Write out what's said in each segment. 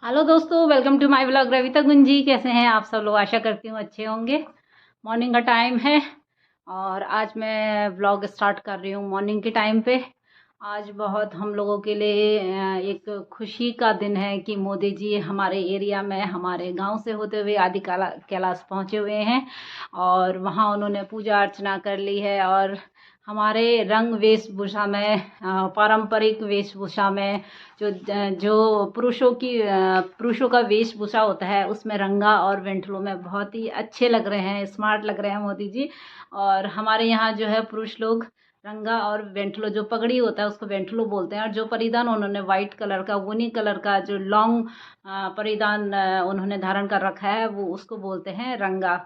Hello दोस्तों, welcome to my blog Ravita Gunji. कैसे हैं आप सब लोग? आशा करती हूँ अच्छे होंगे। मॉर्निंग का टाइम है और आज मैं ब्लॉग स्टार्ट कर रही हूँ मॉर्निंग के टाइम पे। आज बहुत हम लोगों के लिए एक खुशी का दिन है कि मोदी जी हमारे एरिया में, हमारे गांव से होते हुए आदि कैलाश पहुँचे हुए हैं और वहाँ उन्होंने पूजा अर्चना कर ली है। और हमारे रंग वेशभूषा में, पारंपरिक वेशभूषा में, जो जो पुरुषों का वेशभूषा होता है उसमें रंगा और वेंटलो में बहुत ही अच्छे लग रहे हैं, स्मार्ट लग रहे हैं मोदी जी। और हमारे यहाँ जो है पुरुष लोग रंगा और वेंटलो, जो पगड़ी होता है उसको वेंटलो बोलते हैं, और जो परिधान उन्होंने वाइट कलर का, वुनी कलर का जो लॉन्ग परिधान उन्होंने धारण कर रखा है वो उसको बोलते हैं रंगा।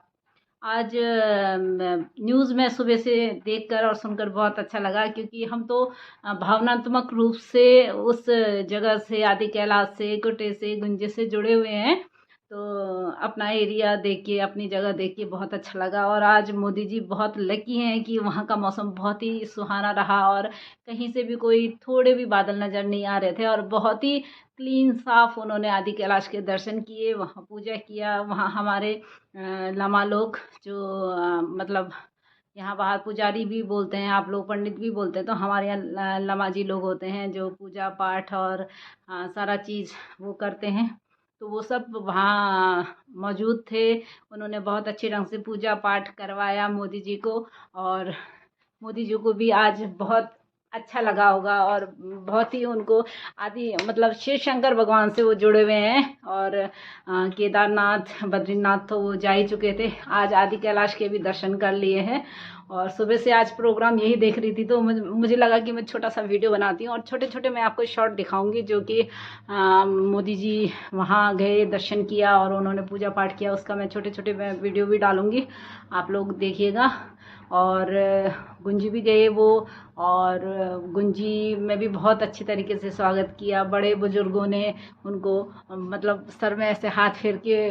आज न्यूज़ में सुबह से देखकर और सुनकर बहुत अच्छा लगा, क्योंकि हम तो भावनात्मक रूप से उस जगह से, आदि कैलाश से, कुटे से, गुंजे से जुड़े हुए हैं। तो अपना एरिया देख के, अपनी जगह देख के बहुत अच्छा लगा। और आज मोदी जी बहुत लकी हैं कि वहाँ का मौसम बहुत ही सुहाना रहा और कहीं से भी कोई थोड़े भी बादल नज़र नहीं आ रहे थे, और बहुत ही क्लीन साफ उन्होंने आदि कैलाश के दर्शन किए, वहाँ पूजा किया। वहाँ हमारे लामा लोग जो मतलब यहाँ बाहर पुजारी भी बोलते हैं, आप लोग पंडित भी बोलते हैं, तो हमारे यहाँ लमाजी लोग होते हैं जो पूजा पाठ और सारा चीज़ वो करते हैं। तो वो सब वहाँ मौजूद थे। उन्होंने बहुत अच्छे ढंग से पूजा पाठ करवाया मोदी जी को, और मोदी जी को भी आज बहुत अच्छा लगा होगा, और बहुत ही उनको आदि मतलब शिव शंकर भगवान से वो जुड़े हुए हैं। और केदारनाथ, बद्रीनाथ तो वो जा ही चुके थे, आज आदि कैलाश के भी दर्शन कर लिए हैं। और सुबह से आज प्रोग्राम यही देख रही थी, तो मुझे लगा कि मैं छोटा सा वीडियो बनाती हूँ और छोटे छोटे मैं आपको शॉर्ट दिखाऊंगी, जो कि मोदी जी वहाँ गए, दर्शन किया और उन्होंने पूजा पाठ किया, उसका मैं छोटे छोटे मैं वीडियो भी डालूंगी, आप लोग देखिएगा। और गुंजी भी गए वो, और गुंजी में भी बहुत अच्छे तरीके से स्वागत किया। बड़े बुजुर्गों ने उनको मतलब सर में ऐसे हाथ फेर के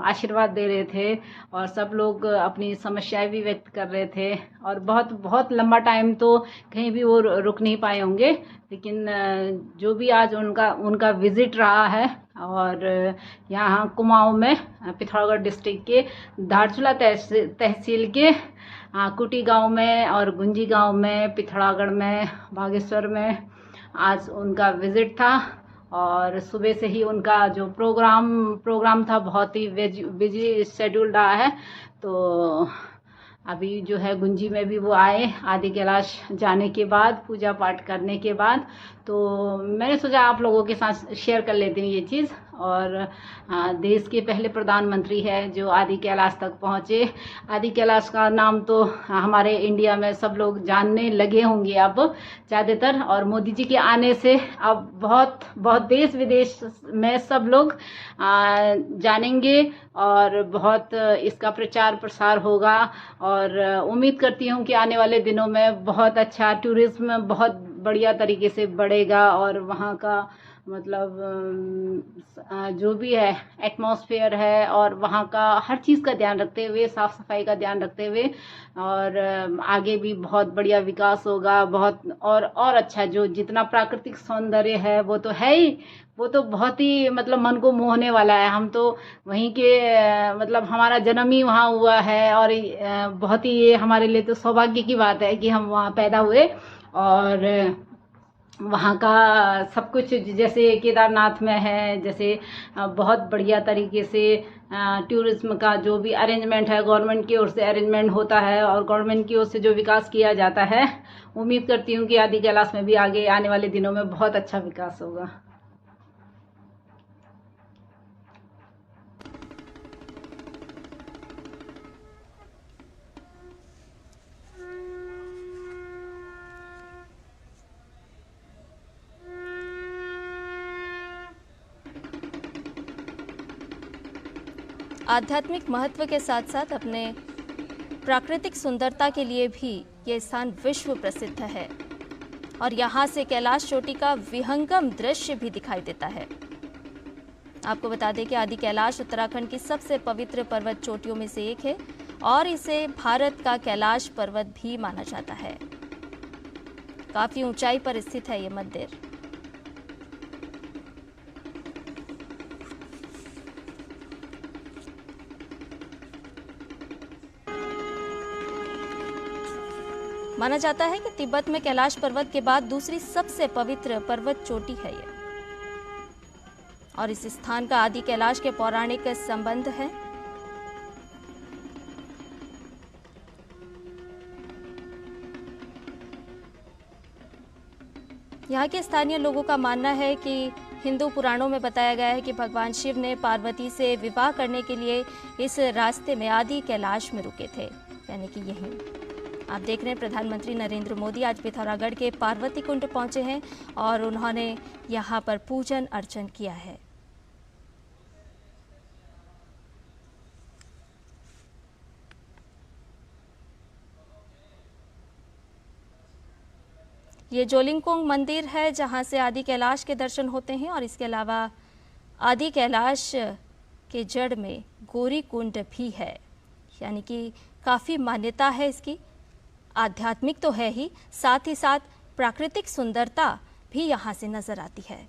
आशीर्वाद दे रहे थे, और सब लोग अपनी समस्याएं भी व्यक्त कर रहे थे। और बहुत बहुत लंबा टाइम तो कहीं भी वो रुक नहीं पाए होंगे, लेकिन जो भी आज उनका उनका विजिट रहा है। और यहाँ कुमाऊं में, पिथौरागढ़ डिस्ट्रिक्ट के धारचूला तहसील के कुटी गांव में, और गुंजी गांव में, पिथौरागढ़ में, बागेश्वर में आज उनका विजिट था। और सुबह से ही उनका जो प्रोग्राम था बहुत ही बिजी शेड्यूल रहा है। तो अभी जो है गुंजी में भी वो आए आदि कैलाश जाने के बाद, पूजा पाठ करने के बाद। तो मैंने सोचा आप लोगों के साथ शेयर कर लेती हूँ ये चीज़। और देश के पहले प्रधानमंत्री है जो आदि कैलाश तक पहुँचे। आदि कैलाश का नाम तो हमारे इंडिया में सब लोग जानने लगे होंगे अब ज़्यादातर, और मोदी जी के आने से अब बहुत बहुत देश विदेश में सब लोग जानेंगे, और बहुत इसका प्रचार प्रसार होगा। और उम्मीद करती हूँ कि आने वाले दिनों में बहुत अच्छा टूरिज्म बहुत बढ़िया तरीके से बढ़ेगा, और वहाँ का मतलब जो भी है एटमॉस्फेयर है, और वहाँ का हर चीज़ का ध्यान रखते हुए, साफ़ सफाई का ध्यान रखते हुए, और आगे भी बहुत बढ़िया विकास होगा। बहुत और अच्छा, जो जितना प्राकृतिक सौंदर्य है वो तो है ही, वो तो बहुत ही मतलब मन को मोहने वाला है। हम तो वहीं के मतलब हमारा जन्म ही वहाँ हुआ है, और बहुत ही ये हमारे लिए तो सौभाग्य की बात है कि हम वहाँ पैदा हुए। और वहाँ का सब कुछ जैसे केदारनाथ में है, जैसे बहुत बढ़िया तरीके से टूरिज्म का जो भी अरेंजमेंट है, गवर्नमेंट की ओर से अरेंजमेंट होता है, और गवर्नमेंट की ओर से जो विकास किया जाता है, उम्मीद करती हूँ कि आदि कैलाश में भी आगे आने वाले दिनों में बहुत अच्छा विकास होगा। आध्यात्मिक महत्व के साथ साथ अपने प्राकृतिक सुंदरता के लिए भी ये स्थान विश्व प्रसिद्ध है, और यहाँ से कैलाश चोटी का विहंगम दृश्य भी दिखाई देता है। आपको बता दें कि आदि कैलाश उत्तराखंड की सबसे पवित्र पर्वत चोटियों में से एक है, और इसे भारत का कैलाश पर्वत भी माना जाता है। काफी ऊंचाई पर स्थित है ये मंदिर। माना जाता है कि तिब्बत में कैलाश पर्वत के बाद दूसरी सबसे पवित्र पर्वत चोटी है ये, और इस स्थान का आदि कैलाश के पौराणिक संबंध है। यहाँ के स्थानीय लोगों का मानना है कि हिंदू पुराणों में बताया गया है कि भगवान शिव ने पार्वती से विवाह करने के लिए इस रास्ते में आदि कैलाश में रुके थे, यानी कि यहीं। आप देख रहे हैं प्रधानमंत्री नरेंद्र मोदी आज पिथौरागढ़ के पार्वती कुंड पहुंचे हैं और उन्होंने यहाँ पर पूजन अर्चन किया है। ये जोलिंगकोंग मंदिर है जहां से आदि कैलाश के दर्शन होते हैं, और इसके अलावा आदि कैलाश के जड़ में गौरी कुंड भी है, यानी कि काफ़ी मान्यता है इसकी। आध्यात्मिक तो है ही, साथ ही साथ प्राकृतिक सुंदरता भी यहाँ से नजर आती है।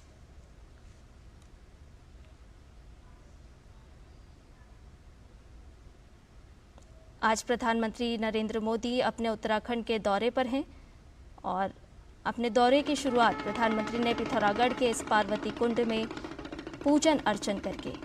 आज प्रधानमंत्री नरेंद्र मोदी अपने उत्तराखंड के दौरे पर हैं और अपने दौरे की शुरुआत प्रधानमंत्री ने पिथौरागढ़ के इस पार्वती कुंड में पूजन अर्चन करके की।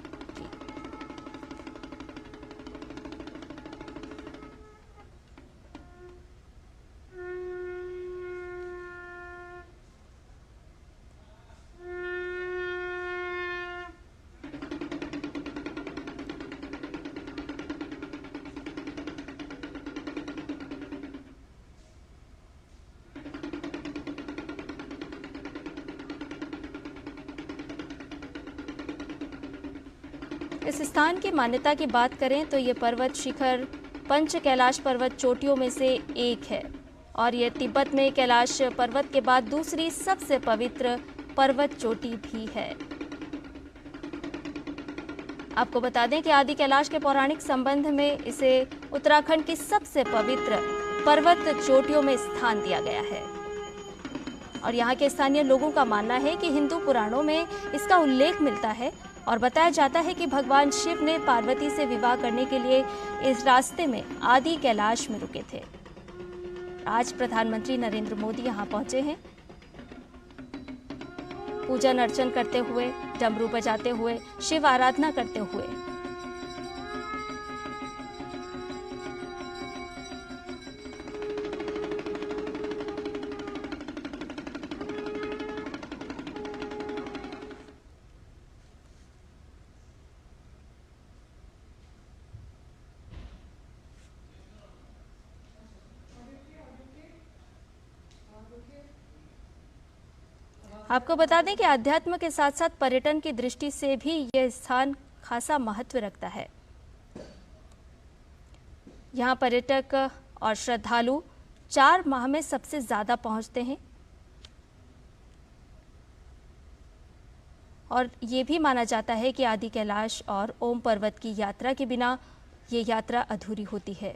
इस स्थान की मान्यता की बात करें तो ये पर्वत शिखर पंच कैलाश पर्वत चोटियों में से एक है, और ये तिब्बत में कैलाश पर्वत के बाद दूसरी सबसे पवित्र पर्वत चोटी भी है। आपको बता दें कि आदि कैलाश के पौराणिक संबंध में इसे उत्तराखंड की सबसे पवित्र पर्वत चोटियों में स्थान दिया गया है, और यहाँ के स्थानीय लोगों का मानना है कि हिंदू पुराणों में इसका उल्लेख मिलता है और बताया जाता है कि भगवान शिव ने पार्वती से विवाह करने के लिए इस रास्ते में आदि कैलाश में रुके थे। आज प्रधानमंत्री नरेंद्र मोदी यहाँ पहुंचे हैं, पूजन अर्चन करते हुए, डमरू बजाते हुए, शिव आराधना करते हुए। आपको बता दें कि अध्यात्म के साथ साथ पर्यटन की दृष्टि से भी यह स्थान खासा महत्व रखता है। यहाँ पर्यटक और श्रद्धालु 4 माह में सबसे ज्यादा पहुंचते हैं, और ये भी माना जाता है कि आदि कैलाश और ओम पर्वत की यात्रा के बिना ये यात्रा अधूरी होती है।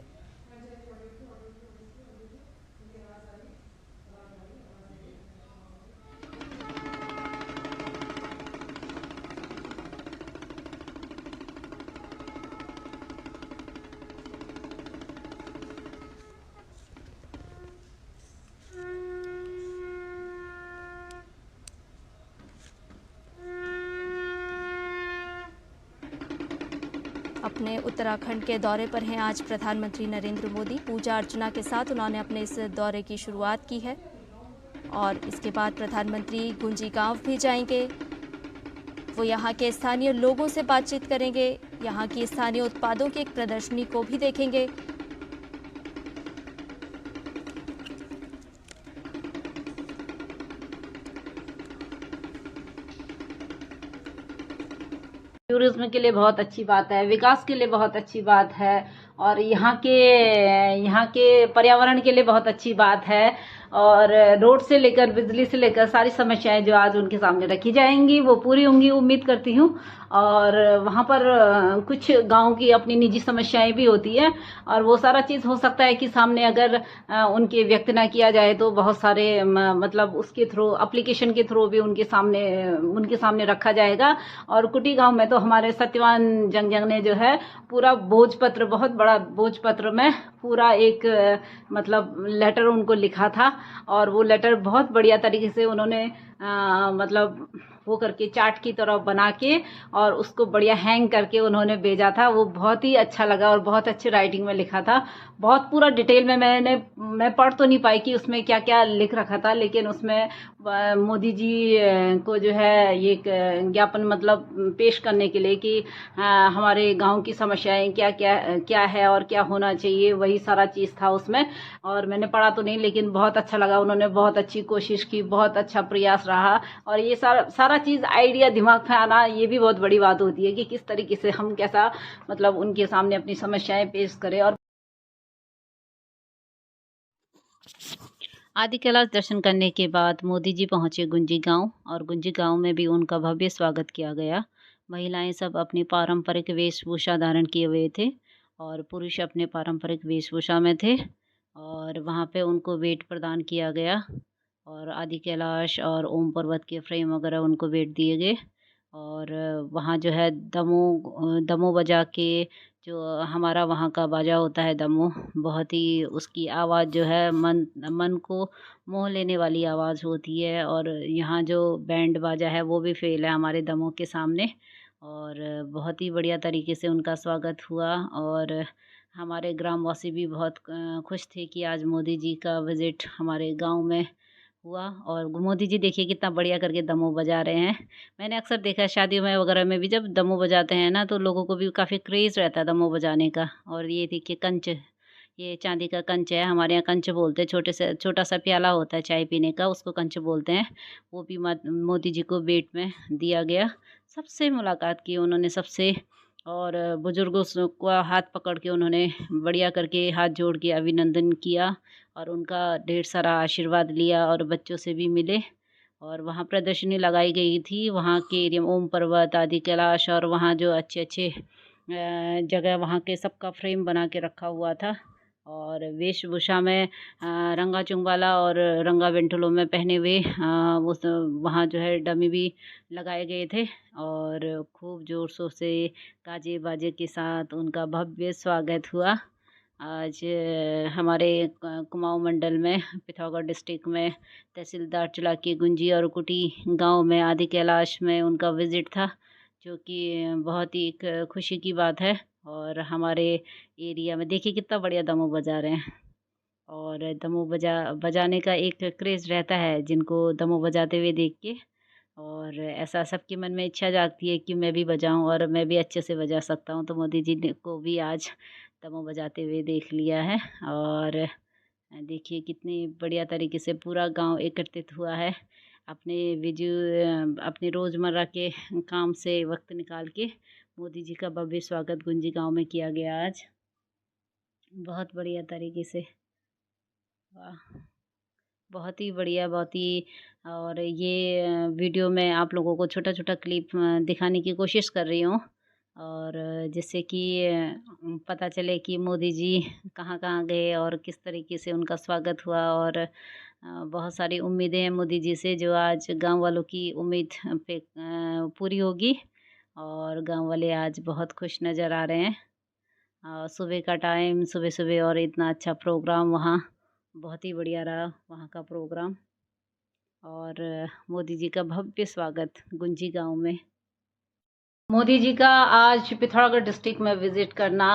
अपने उत्तराखंड के दौरे पर हैं आज प्रधानमंत्री नरेंद्र मोदी। पूजा अर्चना के साथ उन्होंने अपने इस दौरे की शुरुआत की है, और इसके बाद प्रधानमंत्री गुंजी गांव भी जाएंगे। वो यहाँ के स्थानीय लोगों से बातचीत करेंगे, यहाँ की स्थानीय उत्पादों की एक प्रदर्शनी को भी देखेंगे। टूरिज्म के लिए बहुत अच्छी बात है, विकास के लिए बहुत अच्छी बात है, और यहाँ के पर्यावरण के लिए बहुत अच्छी बात है। और रोड से लेकर बिजली से लेकर सारी समस्याएं जो आज उनके सामने रखी जाएंगी वो पूरी होंगी, उम्मीद करती हूँ। और वहाँ पर कुछ गांव की अपनी निजी समस्याएं भी होती है और वो सारा चीज़ हो सकता है कि सामने अगर उनके व्यक्त ना किया जाए तो बहुत सारे मतलब उसके थ्रू, एप्लीकेशन के थ्रू भी उनके सामने रखा जाएगा। और कुटी गांव में तो हमारे सत्यवान जंग ने जो है पूरा भोजपत्र, बहुत बड़ा भोजपत्र में पूरा एक मतलब लेटर उनको लिखा था और वो लेटर बहुत बढ़िया तरीके से उन्होंने मतलब वो करके चार्ट की तरह बना के और उसको बढ़िया हैंग करके उन्होंने भेजा था। वो बहुत ही अच्छा लगा और बहुत अच्छी राइटिंग में लिखा था। बहुत पूरा डिटेल में मैं पढ़ तो नहीं पाई कि उसमें क्या क्या लिख रखा था, लेकिन उसमें मोदी जी को जो है ये ज्ञापन मतलब पेश करने के लिए कि हमारे गांव की समस्याएं क्या क्या क्या है और क्या होना चाहिए, वही सारा चीज़ था उसमें। और मैंने पढ़ा तो नहीं, लेकिन बहुत अच्छा लगा। उन्होंने बहुत अच्छी कोशिश की, बहुत अच्छा प्रयास रहा। और ये सारा चीज़ आइडिया दिमाग में आना, ये भी बहुत बड़ी बात होती है कि किस तरीके से हम कैसा मतलब उनके सामने अपनी समस्याएं पेश करें। और आदि कैलाश दर्शन करने के बाद मोदी जी पहुंचे गुंजी गांव और गुंजी गांव में भी उनका भव्य स्वागत किया गया। महिलाएं सब अपनी पारंपरिक वेशभूषा धारण किए हुए थे और पुरुष अपने पारंपरिक वेशभूषा में थे और वहां पे उनको भेंट प्रदान किया गया और आदि कैलाश और ओम पर्वत के फ्रेम वगैरह उनको भेंट दिए गए। और वहाँ जो है दमो दमो बजा के, जो हमारा वहाँ का बाजा होता है दमो, बहुत ही उसकी आवाज़ जो है मन मन को मोह लेने वाली आवाज़ होती है। और यहाँ जो बैंड बाजा है वो भी फेल है हमारे दमो के सामने। और बहुत ही बढ़िया तरीके से उनका स्वागत हुआ और हमारे ग्रामवासी भी बहुत खुश थे कि आज मोदी जी का विज़िट हमारे गांव में हुआ। और मोदी जी देखिए कितना बढ़िया करके दमो बजा रहे हैं। मैंने अक्सर देखा है शादियों में वगैरह में भी जब दमो बजाते हैं ना तो लोगों को भी काफ़ी क्रेज़ रहता है दमो बजाने का। और ये देखिए कंच, ये चांदी का कंच है, हमारे यहाँ कंच बोलते हैं, छोटा सा प्याला होता है चाय पीने का, उसको कंच बोलते हैं। वो भी मोदी जी को भेंट में दिया गया। सबसे मुलाकात की उन्होंने, सबसे। और बुजुर्गों का हाथ पकड़ के उन्होंने बढ़िया करके हाथ जोड़ के अभिनंदन किया और उनका ढेर सारा आशीर्वाद लिया और बच्चों से भी मिले। और वहाँ प्रदर्शनी लगाई गई थी वहाँ के एरिया में, ओम पर्वत, आदि कैलाश, और वहाँ जो अच्छे अच्छे जगह वहाँ के सबका फ्रेम बना के रखा हुआ था। और वेशभूषा में रंगा चुंबाला और रंगा वेंटुलो में पहने हुए उस वहाँ जो है डमी भी लगाए गए थे और खूब जोर शोर से गाजे बाजे के साथ उनका भव्य स्वागत हुआ। आज हमारे कुमाऊं मंडल में पिथौरागढ़ डिस्ट्रिक्ट में तहसीलदार चुलाकी, गुंजी और कुटी गांव में आदि कैलाश में उनका विज़िट था, जो कि बहुत ही एक खुशी की बात है। और हमारे एरिया में देखिए कितना बढ़िया दमो बजा रहे हैं। और दमो बजाने का एक क्रेज़ रहता है जिनको दमो बजाते हुए देख के, और ऐसा सबके मन में इच्छा जागती है कि मैं भी बजाऊं और मैं भी अच्छे से बजा सकता हूं। तो मोदी जी ने को भी आज दमो बजाते हुए देख लिया है। और देखिए कितनी बढ़िया तरीके से पूरा गांव एकत्रित हुआ है अपने रोज़मर्रा के काम से वक्त निकाल के। मोदी जी का भव्य स्वागत गुंजी गांव में किया गया आज, बहुत बढ़िया तरीके से। वाह, बहुत ही बढ़िया, बहुत ही। और ये वीडियो में आप लोगों को छोटा छोटा क्लिप दिखाने की कोशिश कर रही हूँ, और जिससे कि पता चले कि मोदी जी कहाँ कहाँ गए और किस तरीके से उनका स्वागत हुआ। और बहुत सारी उम्मीदें हैं मोदी जी से, जो आज गांव वालों की उम्मीद पे पूरी होगी। और गांव वाले आज बहुत खुश नज़र आ रहे हैं। सुबह का टाइम, सुबह सुबह, और इतना अच्छा प्रोग्राम वहाँ, बहुत ही बढ़िया रहा वहाँ का प्रोग्राम। और मोदी जी का भव्य स्वागत गुंजी गांव में। मोदी जी का आज पिथौरागढ़ डिस्ट्रिक्ट में विजिट करना,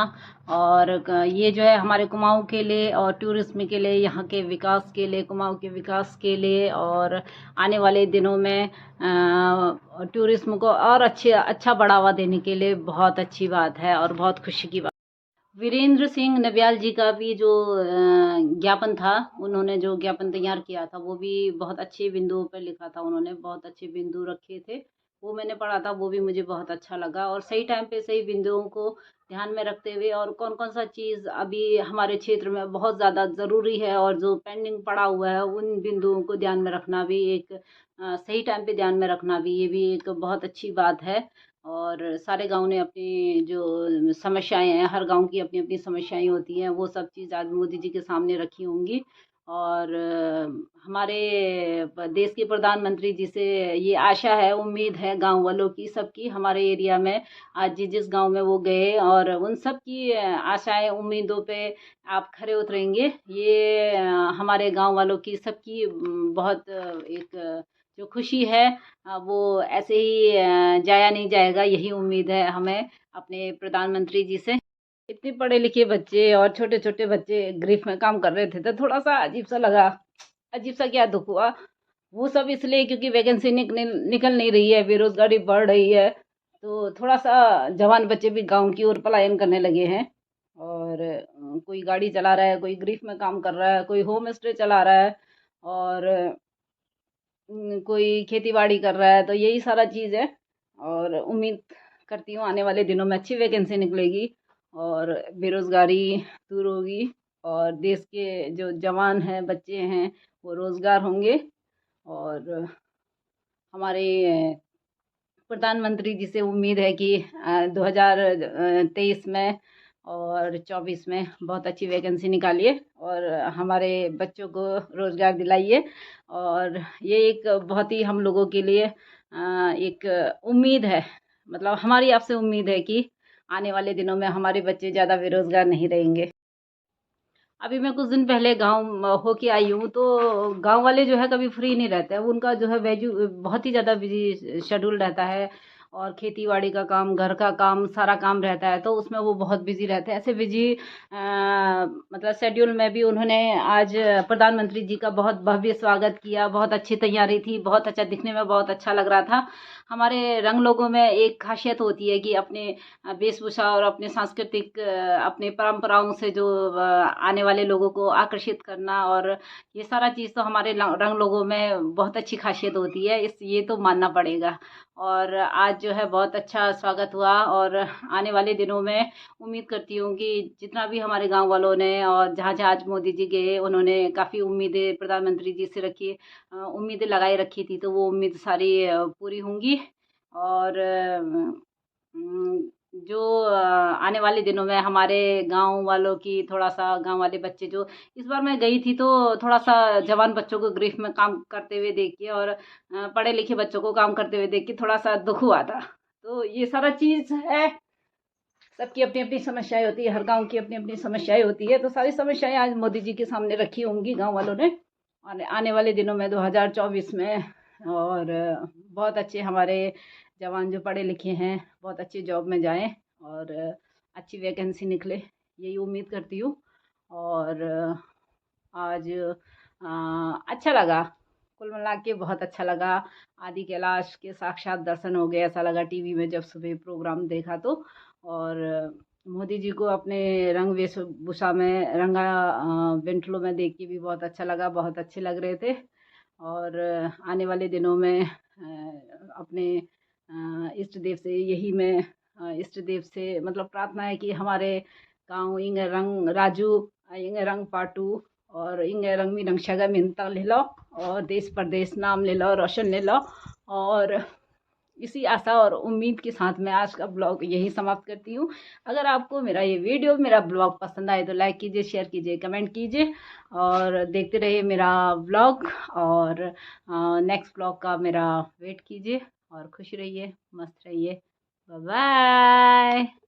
और ये जो है हमारे कुमाऊं के लिए और टूरिज्म के लिए, यहाँ के विकास के लिए, कुमाऊं के विकास के लिए, और आने वाले दिनों में टूरिज्म को और अच्छा बढ़ावा देने के लिए बहुत अच्छी बात है और बहुत खुशी की बात। वीरेंद्र सिंह नबियाल जी का भी जो ज्ञापन था, उन्होंने जो ज्ञापन तैयार किया था वो भी बहुत अच्छे बिंदुओं पर लिखा था। उन्होंने बहुत अच्छे बिंदु रखे थे वो मैंने पढ़ा था, वो भी मुझे बहुत अच्छा लगा। और सही टाइम पे सही बिंदुओं को ध्यान में रखते हुए और कौन कौन सा चीज़ अभी हमारे क्षेत्र में बहुत ज़्यादा ज़रूरी है और जो पेंडिंग पड़ा हुआ है, उन बिंदुओं को ध्यान में रखना भी एक सही टाइम पे ध्यान में रखना भी, ये भी एक बहुत अच्छी बात है। और सारे गांव ने अपनी जो समस्याएं हैं, हर गांव की अपनी अपनी समस्याएं होती हैं, वो सब चीज़ आज मोदी जी के सामने रखी होंगी। और हमारे देश के प्रधानमंत्री जी से ये आशा है, उम्मीद है गांव वालों की, सबकी, हमारे एरिया में आज जिस गांव में वो गए, और उन सब की आशाएं उम्मीदों पे आप खरे उतरेंगे। ये हमारे गांव वालों की सबकी बहुत एक जो खुशी है, वो ऐसे ही जाया नहीं जाएगा, यही उम्मीद है हमें अपने प्रधानमंत्री जी से। इतने पढ़े लिखे बच्चे और छोटे छोटे बच्चे ग्रिफ में काम कर रहे थे, तो थोड़ा सा अजीब सा लगा। अजीब सा क्या दुख हुआ, वो सब इसलिए क्योंकि वैकेंसी निकल नहीं रही है, बेरोजगारी बढ़ रही है, तो थोड़ा सा जवान बच्चे भी गांव की ओर पलायन करने लगे हैं। और कोई गाड़ी चला रहा है, कोई ग्रिफ में काम कर रहा है, कोई होम स्टे चला रहा है, और कोई खेती बाड़ी कर रहा है, तो यही सारा चीज़ है। और उम्मीद करती हूँ आने वाले दिनों में अच्छी वैकेंसी निकलेगी और बेरोज़गारी दूर होगी, और देश के जो जवान हैं, बच्चे हैं, वो रोज़गार होंगे। और हमारे प्रधानमंत्री जी से उम्मीद है कि 2023 में और 24 में बहुत अच्छी वैकेंसी निकालिए और हमारे बच्चों को रोज़गार दिलाइए। और ये एक बहुत ही हम लोगों के लिए एक उम्मीद है, मतलब हमारी आपसे उम्मीद है कि आने वाले दिनों में हमारे बच्चे ज़्यादा बेरोज़गार नहीं रहेंगे। अभी मैं कुछ दिन पहले गाँव होके आई हूँ, तो गाँव वाले जो है कभी फ्री नहीं रहते हैं। उनका जो है बहुत ही ज़्यादा बिजी शेड्यूल रहता है, और खेती बाड़ी का काम, घर का काम, सारा काम रहता है, तो उसमें वो बहुत बिजी रहते हैं। ऐसे बिजी मतलब शेड्यूल में भी उन्होंने आज प्रधानमंत्री जी का बहुत भव्य स्वागत किया। बहुत अच्छी तैयारी थी, बहुत अच्छा दिखने में बहुत अच्छा लग रहा था। हमारे रंग लोगों में एक खासियत होती है कि अपने वेशभूषा और अपने सांस्कृतिक अपने परंपराओं से जो आने वाले लोगों को आकर्षित करना, और ये सारा चीज़ तो हमारे रंग लोगों में बहुत अच्छी खासियत होती है, इस ये तो मानना पड़ेगा। और आज जो है बहुत अच्छा स्वागत हुआ, और आने वाले दिनों में उम्मीद करती हूँ कि जितना भी हमारे गांव वालों ने और जहाँ जहाँ आज मोदी जी गए, उन्होंने काफ़ी उम्मीदें प्रधानमंत्री जी से रखी, उम्मीदें लगाए रखी थी, तो वो उम्मीद सारी पूरी होंगी। और जो आने वाले दिनों में हमारे गांव वालों की, थोड़ा सा गांव वाले बच्चे जो, इस बार मैं गई थी तो थोड़ा सा जवान बच्चों को ग्रिफ में काम करते हुए देख के, और पढ़े लिखे बच्चों को काम करते हुए देख के थोड़ा सा दुख हुआ था। तो ये सारा चीज़ है, सबकी अपनी अपनी समस्याएं होती है, हर गांव की अपनी अपनी समस्याएं होती है, तो सारी समस्याएं आज मोदी जी के सामने रखी होंगी गांव वालों ने। और आने वाले दिनों में 2024 में और बहुत अच्छे हमारे जवान जो पढ़े लिखे हैं बहुत अच्छी जॉब में जाएं और अच्छी वैकेंसी निकले, यही उम्मीद करती हूँ। और आज अच्छा लगा, कुल मिला के बहुत अच्छा लगा। आदि कैलाश के साक्षात दर्शन हो गए, ऐसा लगा टीवी में जब सुबह प्रोग्राम देखा तो। और मोदी जी को अपने रंग वेशभूषा में, रंगा वेंटलो में देख के भी बहुत अच्छा लगा, बहुत अच्छे लग रहे थे। और आने वाले दिनों में अपने इष्ट देव से यही मैं इष्ट देव से मतलब प्रार्थना है कि हमारे गाँव इंगे रंग राजू, इंगे रंग पाटू, और इंगे रंग मी रंग मिनता ले लो, और देश प्रदेश नाम ले लो, रोशन ले लो। और इसी आशा और उम्मीद के साथ मैं आज का ब्लॉग यही समाप्त करती हूँ। अगर आपको मेरा ये वीडियो, मेरा ब्लॉग पसंद आए तो लाइक कीजिए, शेयर कीजिए, कमेंट कीजिए, और देखते रहिए मेरा ब्लॉग। और नेक्स्ट ब्लॉग का मेरा वेट कीजिए, और खुश रहिए, मस्त रहिए। Bye bye.